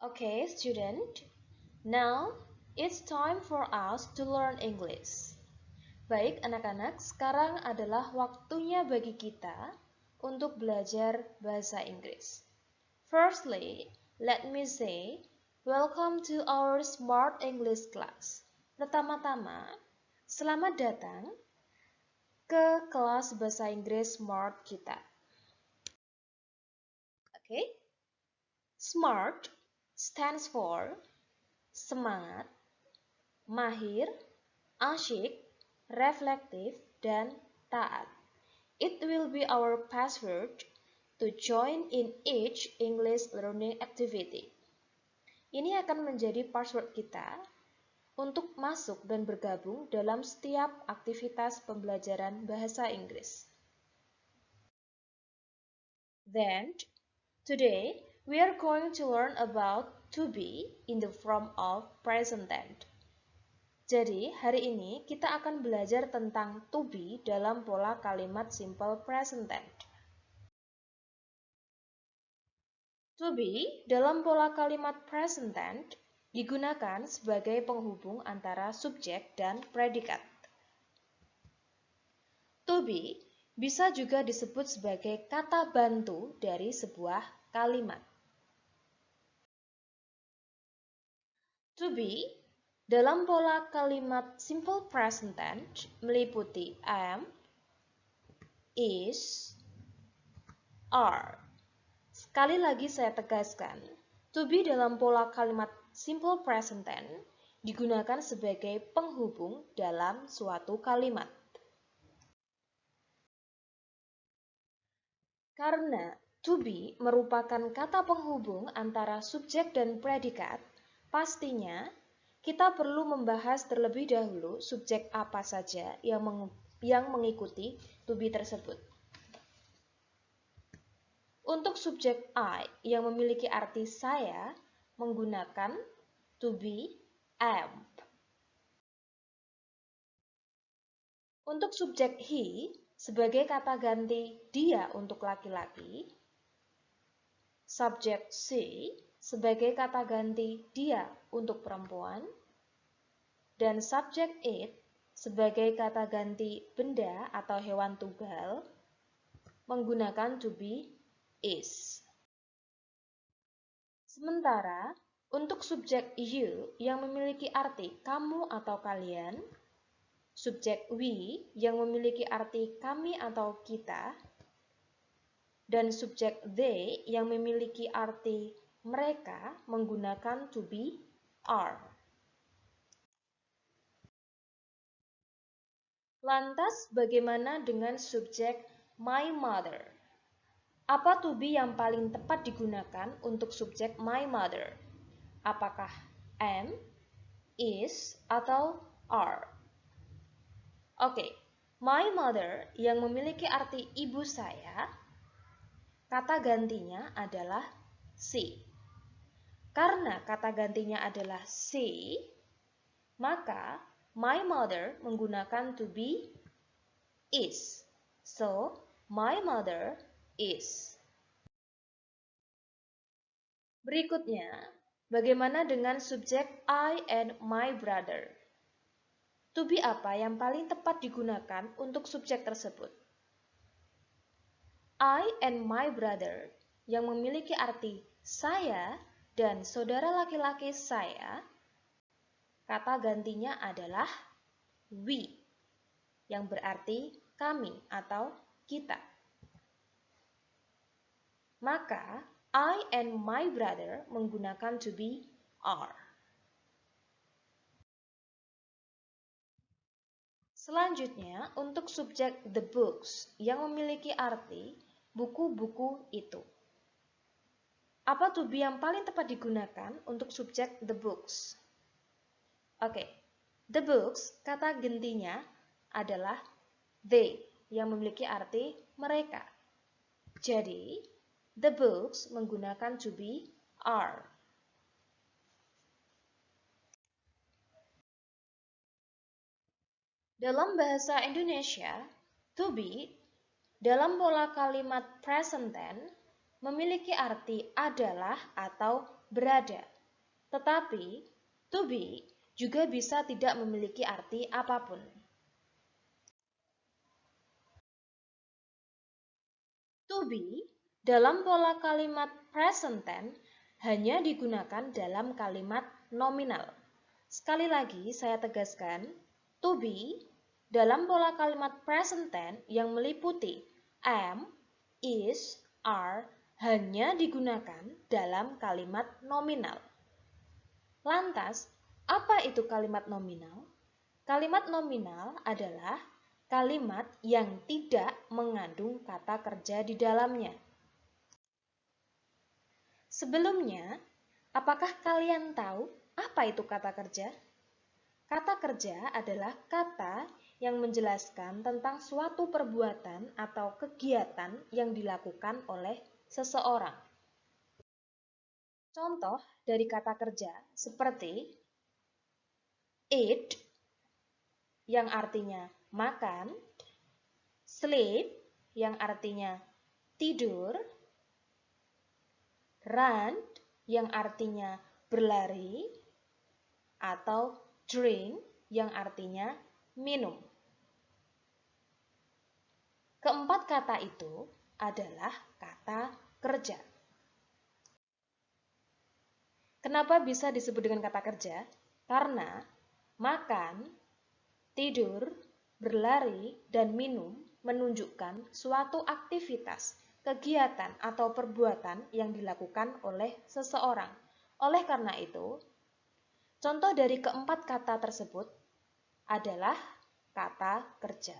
Okay, student. Now it's time for us to learn English. Baik, anak-anak, sekarang adalah waktunya bagi kita untuk belajar bahasa Inggris. Firstly, let me say, welcome to our Smart English class. Pertama-tama, selamat datang ke kelas bahasa Inggris Smart kita. Okay? Smart stands for semangat, mahir, asyik, reflektif, dan taat. It will be our password to join in each English learning activity. Ini akan menjadi password kita untuk masuk dan bergabung dalam setiap aktivitas pembelajaran bahasa Inggris. Then, today we are going to learn about to be in the form of present tense. Jadi, hari ini kita akan belajar tentang to be dalam pola kalimat simple present tense. To be dalam pola kalimat present tense digunakan sebagai penghubung antara subjek dan predikat. To be bisa juga disebut sebagai kata bantu dari sebuah kalimat. To be dalam pola kalimat simple present tense meliputi am, is, are. Sekali lagi saya tegaskan, to be dalam pola kalimat simple present tense digunakan sebagai penghubung dalam suatu kalimat. Karena to be merupakan kata penghubung antara subjek dan predikat, pastinya kita perlu membahas terlebih dahulu subjek apa saja yang mengikuti to be tersebut. Untuk subjek I yang memiliki arti saya menggunakan to be am. Untuk subjek he sebagai kata ganti dia untuk laki-laki, subjek she sebagai kata ganti dia untuk perempuan, dan subjek it sebagai kata ganti benda atau hewan tunggal menggunakan to be is. Sementara untuk subjek you yang memiliki arti kamu atau kalian, subjek we yang memiliki arti kami atau kita, dan subjek they yang memiliki arti mereka menggunakan to be are. Lantas bagaimana dengan subjek my mother? Apa to be yang paling tepat digunakan untuk subjek my mother? Apakah am, is, atau are? Oke, my mother yang memiliki arti ibu saya, kata gantinya adalah she. Karena kata gantinya adalah she, maka my mother menggunakan to be is. So, my mother is. Berikutnya, bagaimana dengan subjek I and my brother? To be apa yang paling tepat digunakan untuk subjek tersebut? I and my brother yang memiliki arti saya dan saudara laki-laki saya, kata gantinya adalah we, yang berarti kami atau kita. Maka, I and my brother menggunakan to be are. Selanjutnya, untuk subjek the books yang memiliki arti buku-buku itu. Apa to be yang paling tepat digunakan untuk subjek the books? Oke, the books kata gantinya adalah they yang memiliki arti mereka. Jadi, the books menggunakan to be are. Dalam bahasa Indonesia, to be dalam pola kalimat present tense memiliki arti adalah atau berada. Tetapi, to be juga bisa tidak memiliki arti apapun. To be dalam pola kalimat present tense hanya digunakan dalam kalimat nominal. Sekali lagi saya tegaskan, to be dalam pola kalimat present tense yang meliputi am, is, are hanya digunakan dalam kalimat nominal. Lantas, apa itu kalimat nominal? Kalimat nominal adalah kalimat yang tidak mengandung kata kerja di dalamnya. Sebelumnya, apakah kalian tahu apa itu kata kerja? Kata kerja adalah kata yang menjelaskan tentang suatu perbuatan atau kegiatan yang dilakukan oleh seseorang. Contoh dari kata kerja seperti eat yang artinya makan, sleep yang artinya tidur, run yang artinya berlari, atau drink yang artinya minum. Keempat kata itu adalah kata kerja. Kenapa bisa disebut dengan kata kerja? Karena makan, tidur, berlari, dan minum menunjukkan suatu aktivitas, kegiatan, atau perbuatan yang dilakukan oleh seseorang. Oleh karena itu, contoh dari keempat kata tersebut adalah kata kerja.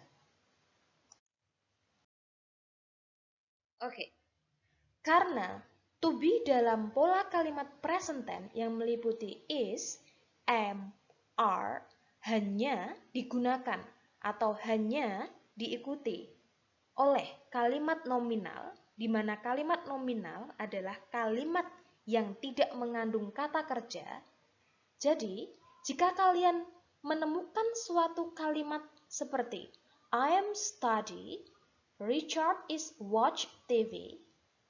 Oke, karena to be dalam pola kalimat present tense yang meliputi is, am, are hanya digunakan atau hanya diikuti oleh kalimat nominal, di mana kalimat nominal adalah kalimat yang tidak mengandung kata kerja. Jadi, jika kalian menemukan suatu kalimat seperti I am study, Richard is watch TV,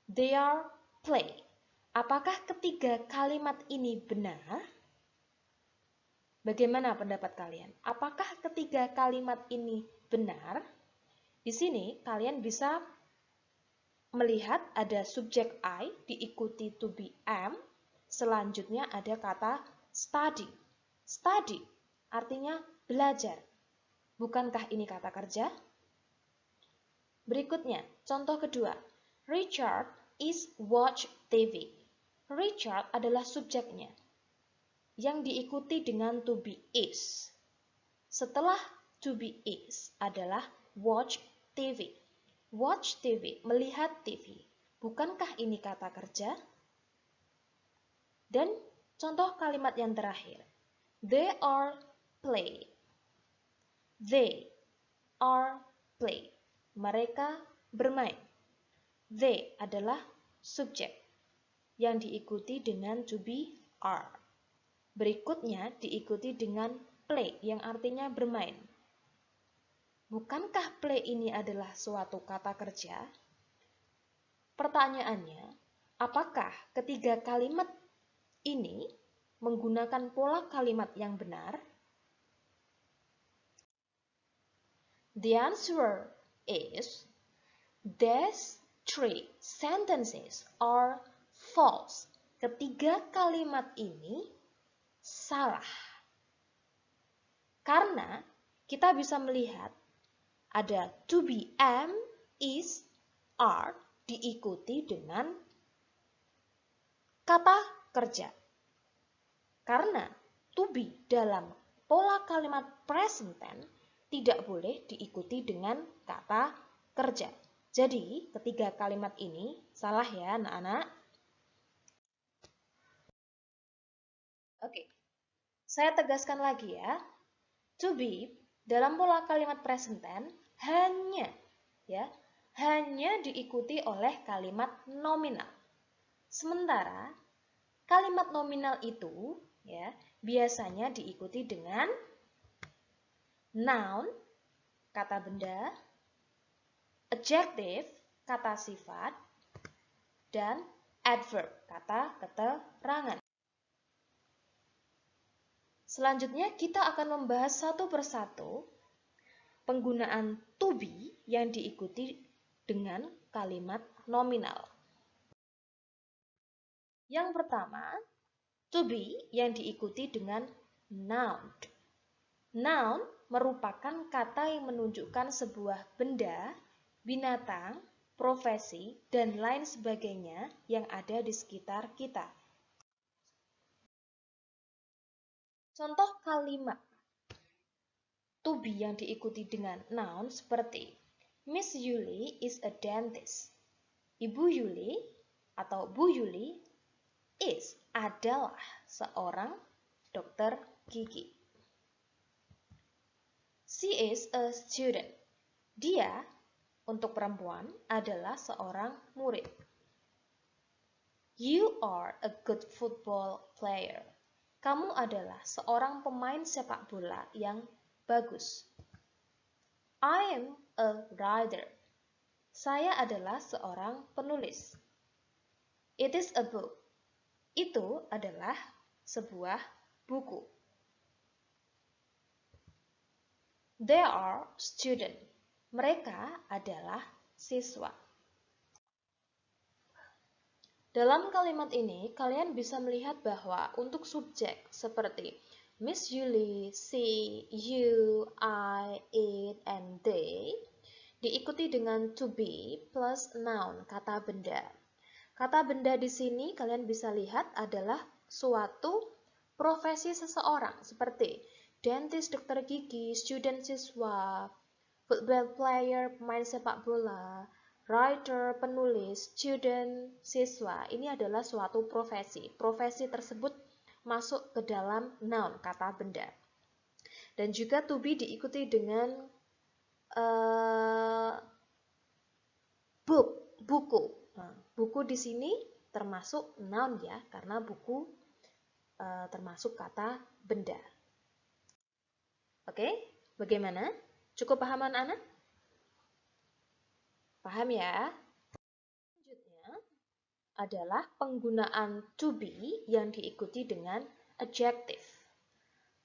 they are play. Apakah ketiga kalimat ini benar? Bagaimana pendapat kalian? Apakah ketiga kalimat ini benar? Di sini kalian bisa melihat ada subjek I diikuti to be am, selanjutnya ada kata study. Study artinya belajar. Bukankah ini kata kerja? Berikutnya, contoh kedua. Richard is watch TV. Richard adalah subjeknya yang diikuti dengan to be is. Setelah to be is adalah watch TV. Watch TV, melihat TV. Bukankah ini kata kerja? Dan contoh kalimat yang terakhir. They are play. They are play. Mereka bermain. They adalah subjek yang diikuti dengan to be are. Berikutnya diikuti dengan play yang artinya bermain. Bukankah play ini adalah suatu kata kerja? Pertanyaannya, apakah ketiga kalimat ini menggunakan pola kalimat yang benar? The answer is these three sentences are false. Ketiga kalimat ini salah. Karena kita bisa melihat ada to be, am, is, are diikuti dengan kata kerja. Karena to be dalam pola kalimat present tense tidak boleh diikuti dengan kata kerja. Jadi, ketiga kalimat ini salah ya, anak-anak. Oke, saya tegaskan lagi ya. To be dalam pola kalimat present tense hanya diikuti oleh kalimat nominal. Sementara kalimat nominal itu biasanya diikuti dengan noun, kata benda, adjective, kata sifat, dan adverb, kata keterangan. Selanjutnya kita akan membahas satu persatu penggunaan to be yang diikuti dengan kalimat nominal. Yang pertama, to be yang diikuti dengan noun. Noun merupakan kata yang menunjukkan sebuah benda, binatang, profesi, dan lain sebagainya yang ada di sekitar kita. Contoh kalimat to be yang diikuti dengan noun seperti Miss Yuli is a dentist. Ibu Yuli atau Bu Yuli is adalah seorang dokter gigi. She is a student. Dia untuk perempuan adalah seorang murid. You are a good football player. Kamu adalah seorang pemain sepak bola yang bagus. I am a writer. Saya adalah seorang penulis. It is a book. Itu adalah sebuah buku. They are students. Mereka adalah siswa. Dalam kalimat ini, kalian bisa melihat bahwa untuk subjek seperti Miss Yuli, she, you, I, it, and they diikuti dengan to be plus noun, kata benda. Kata benda di sini kalian bisa lihat adalah suatu profesi seseorang seperti dentist, dokter gigi, student, siswa, football player, pemain sepak bola, writer, penulis, student, siswa. Ini adalah suatu profesi. Profesi tersebut masuk ke dalam noun, kata benda. Dan juga to be diikuti dengan book, buku. Nah, buku di sini termasuk noun ya, karena buku termasuk kata benda. Oke, bagaimana? Cukup paham anak-anak? Paham ya? Selanjutnya adalah penggunaan to be yang diikuti dengan adjective.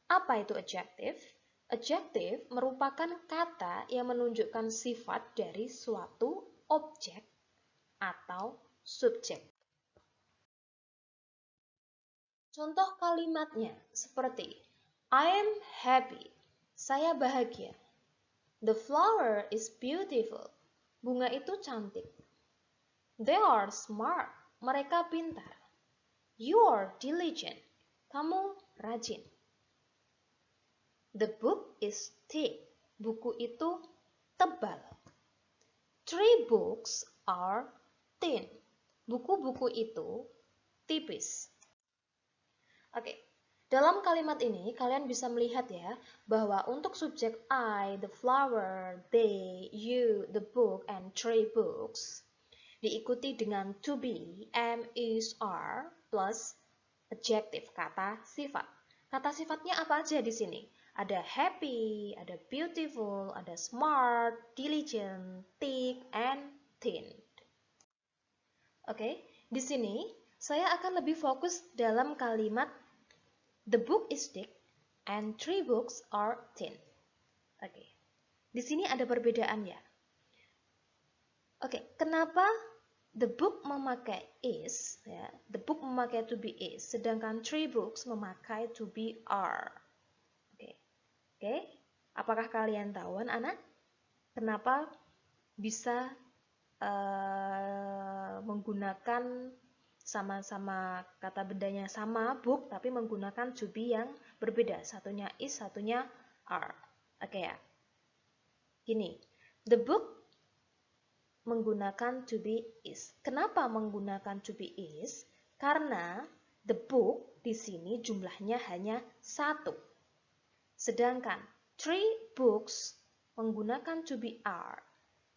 Apa itu adjective? Adjective merupakan kata yang menunjukkan sifat dari suatu objek atau subjek. Contoh kalimatnya seperti I am happy. Saya bahagia. The flower is beautiful. Bunga itu cantik. They are smart. Mereka pintar. You are diligent. Kamu rajin. The book is thick. Buku itu tebal. Three books are thin. Buku-buku itu tipis. Oke. Dalam kalimat ini, kalian bisa melihat ya, bahwa untuk subjek I, the flower, they, you, the book, and three books, diikuti dengan to be, am, is, are, plus adjective, kata sifat. Kata sifatnya apa aja di sini? Ada happy, ada beautiful, ada smart, diligent, thick, and thin. Oke, di sini saya akan lebih fokus dalam kalimat the book is thick and three books are thin. Oke. Di sini ada perbedaan ya. Oke, kenapa the book memakai is ya? The book memakai to be is, sedangkan three books memakai to be are. Oke. Oke. Apakah kalian tahu anak? Kenapa bisa menggunakan sama-sama kata bendanya sama, book, tapi menggunakan to be yang berbeda. Satunya is, satunya are. Oke ya. Gini, the book menggunakan to be is. Kenapa menggunakan to be is? Karena the book di sini jumlahnya hanya satu. Sedangkan three books menggunakan to be are.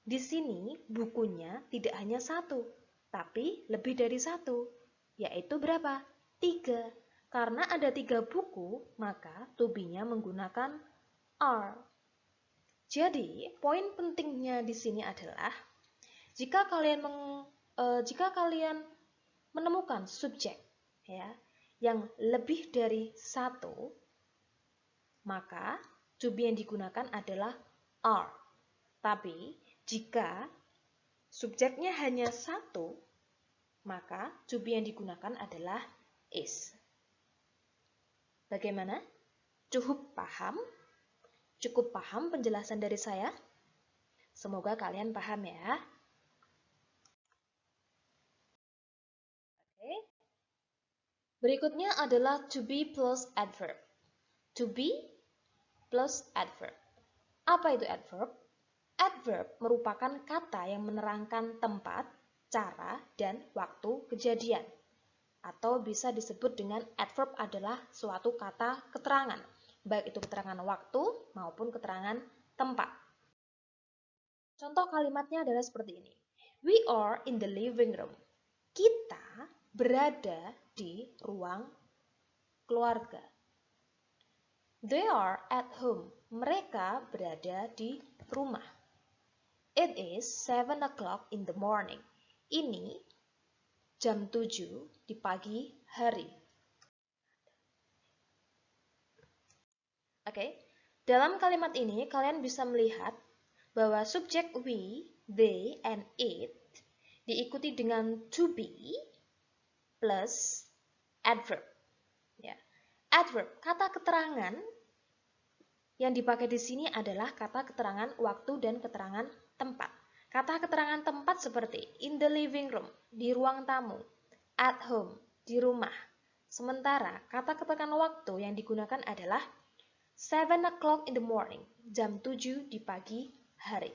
Di sini bukunya tidak hanya satu, tapi lebih dari satu, yaitu berapa? 3. Karena ada 3 buku, maka to be-nya menggunakan are. Jadi, poin pentingnya di sini adalah jika kalian menemukan subjek ya yang lebih dari satu, maka to be yang digunakan adalah are. Tapi jika subjeknya hanya satu, maka to be yang digunakan adalah is. Bagaimana? Cukup paham? Cukup paham penjelasan dari saya? Semoga kalian paham ya. Oke. Berikutnya adalah to be plus adverb. To be plus adverb. Apa itu adverb? Adverb merupakan kata yang menerangkan tempat, cara, dan waktu kejadian. Atau bisa disebut dengan adverb adalah suatu kata keterangan, baik itu keterangan waktu maupun keterangan tempat. Contoh kalimatnya adalah seperti ini. We are in the living room. Kita berada di ruang keluarga. They are at home. Mereka berada di rumah. It is 7 o'clock in the morning. Ini jam 7 di pagi hari. Oke, dalam kalimat ini kalian bisa melihat bahwa subjek we, they, and it diikuti dengan to be plus adverb. Ya. Adverb, kata keterangan yang dipakai di sini adalah kata keterangan waktu dan keterangan tempat. Kata keterangan tempat seperti in the living room, di ruang tamu, at home, di rumah. Sementara kata keterangan waktu yang digunakan adalah 7 o'clock in the morning, jam 7 di pagi hari.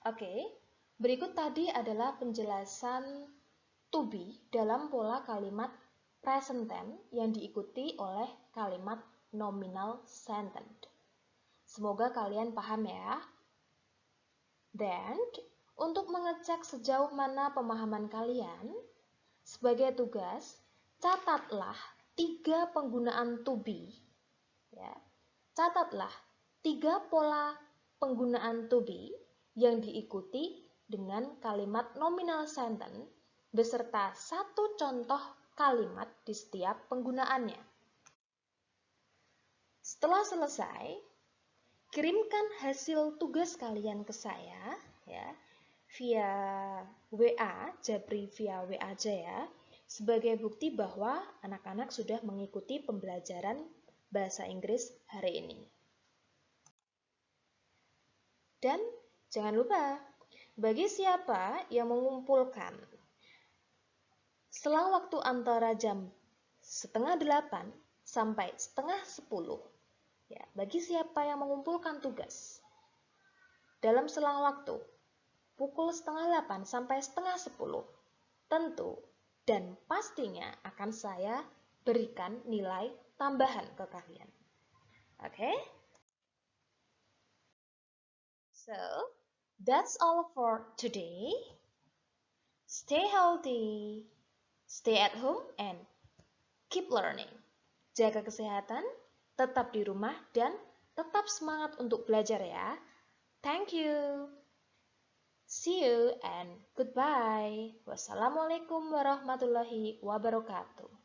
Oke, berikut tadi adalah penjelasan to be dalam pola kalimat present tense yang diikuti oleh kalimat nominal sentence. Semoga kalian paham ya. Dan untuk mengecek sejauh mana pemahaman kalian, sebagai tugas, catatlah 3 penggunaan to be. Ya. Catatlah 3 pola penggunaan to be yang diikuti dengan kalimat nominal sentence beserta 1 contoh kalimat di setiap penggunaannya. Setelah selesai, kirimkan hasil tugas kalian ke saya ya, via WA, Japri via WA aja ya, sebagai bukti bahwa anak-anak sudah mengikuti pembelajaran bahasa Inggris hari ini. Dan jangan lupa, bagi siapa yang mengumpulkan selang waktu antara jam 7:30 sampai 9:30, ya, bagi siapa yang mengumpulkan tugas dalam selang waktu pukul 7:30 sampai 9:30, tentu dan pastinya akan saya berikan nilai tambahan ke kalian. Oke? So, that's all for today. Stay healthy, stay at home, and keep learning. Jaga kesehatan, tetap di rumah, dan tetap semangat untuk belajar ya. Thank you. See you and goodbye. Wassalamualaikum warahmatullahi wabarakatuh.